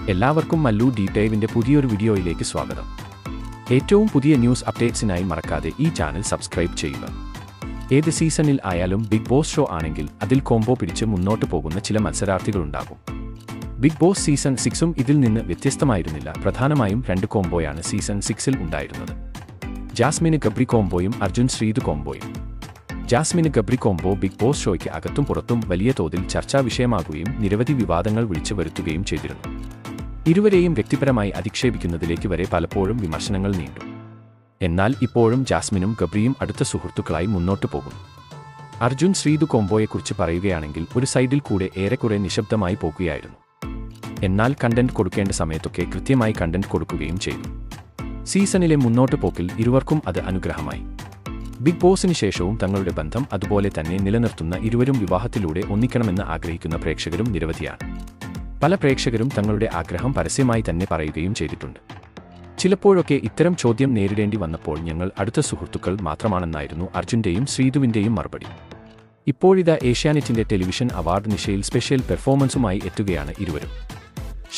എല്ലാവർക്കും മല്ലു ഡീറ്റൈവിൻ്റെ പുതിയൊരു വീഡിയോയിലേക്ക് സ്വാഗതം. ഏറ്റവും പുതിയ ന്യൂസ് അപ്ഡേറ്റ്സിനായി മറക്കാതെ ഈ ചാനൽ സബ്സ്ക്രൈബ് ചെയ്യുക. ഏത് സീസണിൽ ആയാലും ബിഗ് ബോസ് ഷോ ആണെങ്കിൽ അതിൽ കോംബോ പിടിച്ച് മുന്നോട്ട് പോകുന്ന ചില മത്സരാർത്ഥികളുണ്ടാകും. ബിഗ് ബോസ് സീസൺ 6ഉം ഇതിൽ നിന്ന് വ്യത്യസ്തമായിരുന്നില്ല. പ്രധാനമായും 2 കോംബോയാണ് സീസൺ 6ൽ ഉണ്ടായിരുന്നത്. ജാസ്മിന് ഗബ്രി കോംബോയും അർജുൻ ശ്രീതു കോംബോയും. ജാസ്മിന് ഗബ്രി കോംബോ ബിഗ് ബോസ് ഷോയ്ക്ക് അകത്തും പുറത്തും വലിയ തോതിൽ ചർച്ചാ വിഷയമാകുകയും നിരവധി വിവാദങ്ങൾ വിളിച്ചു വരുത്തുകയും ചെയ്തിരുന്നു. ഇരുവരെയും വ്യക്തിപരമായി അധിക്ഷേപിക്കുന്നതിലേക്ക് വരെ പലപ്പോഴും വിമർശനങ്ങൾ നീണ്ടു. എന്നാൽ ഇപ്പോഴും ജാസ്മിനും ഗബ്രിയും അടുത്ത സുഹൃത്തുക്കളായി മുന്നോട്ടു പോകുന്നു. അർജുൻ ശ്രീതു കോംബോയെക്കുറിച്ച് പറയുകയാണെങ്കിൽ ഒരു സൈഡിൽ കൂടെ ഏറെക്കുറെ നിശബ്ദമായി പോകുകയായിരുന്നു. എന്നാൽ കണ്ടന്റ് കൊടുക്കേണ്ട സമയത്തൊക്കെ കൃത്യമായി കണ്ടന്റ് കൊടുക്കുകയും ചെയ്തു. സീസണിലെ മുന്നോട്ടു പോക്കിൽ ഇരുവർക്കും അത് അനുഗ്രഹമായി. ബിഗ് ബോസിന് ശേഷവും തങ്ങളുടെ ബന്ധം അതുപോലെ തന്നെ നിലനിർത്തുന്ന ഇരുവരും വിവാഹത്തിലൂടെ ഒന്നിക്കണമെന്ന് ആഗ്രഹിക്കുന്ന പ്രേക്ഷകരും നിരവധിയാണ്. പല പ്രേക്ഷകരും തങ്ങളുടെ ആഗ്രഹം പരസ്യമായി തന്നെ പറയുകയും ചെയ്തിട്ടുണ്ട്. ചിലപ്പോഴൊക്കെ ഇത്തരം ചോദ്യം നേരിടേണ്ടി വന്നപ്പോൾ ഞങ്ങൾ അടുത്ത സുഹൃത്തുക്കൾ മാത്രമാണെന്നായിരുന്നു അർജുൻ്റെയും ശ്രീതുവിൻ്റെയും മറുപടി. ഇപ്പോഴിതാ ഏഷ്യാനെറ്റിൻ്റെ ടെലിവിഷൻ അവാർഡ് നിശയിൽ സ്പെഷ്യൽ പെർഫോമൻസുമായി എത്തുകയാണ് ഇരുവരും.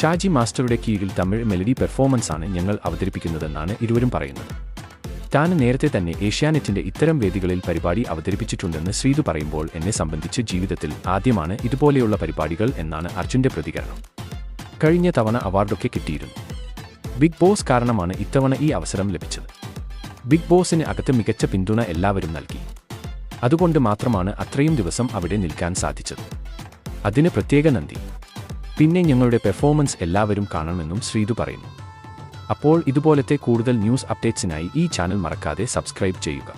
ഷാജി മാസ്റ്ററുടെ കീഴിൽ തമിഴ് മെലഡി പെർഫോമൻസാണ് ഞങ്ങൾ അവതരിപ്പിക്കുന്നതെന്നാണ് ഇരുവരും പറയുന്നത്. താൻ നേരത്തെ തന്നെ ഏഷ്യാനെറ്റിൻ്റെ ഇത്തരം വേദികളിൽ പരിപാടി അവതരിപ്പിച്ചിട്ടുണ്ടെന്ന് ശ്രീതു പറയുമ്പോൾ എന്നെ സംബന്ധിച്ച് ജീവിതത്തിൽ ആദ്യമാണ് ഇതുപോലെയുള്ള പരിപാടികൾ എന്നാണ് അർജുൻ്റെ പ്രതികരണം. കഴിഞ്ഞ തവണ അവാർഡൊക്കെ കിട്ടിയിരുന്നു. ബിഗ് ബോസ് കാരണമാണ് ഇത്തവണ ഈ അവസരം ലഭിച്ചത്. ബിഗ് ബോസിന് അകത്ത് മികച്ച പിന്തുണ എല്ലാവരും നൽകി. അതുകൊണ്ട് മാത്രമാണ് അത്രയും ദിവസം അവിടെ നിൽക്കാൻ സാധിച്ചത്. അതിന് പ്രത്യേക നന്ദി. പിന്നെ ഞങ്ങളുടെ പെർഫോമൻസ് എല്ലാവരും കാണണമെന്നും ശ്രീതു പറയുന്നു. അപ്പോൾ ഇതുപോലത്തെ കൂടുതൽ ന്യൂസ് അപ്ഡേറ്റ്സിനായി ഈ ചാനൽ മറക്കാതെ സബ്സ്ക്രൈബ് ചെയ്യുക.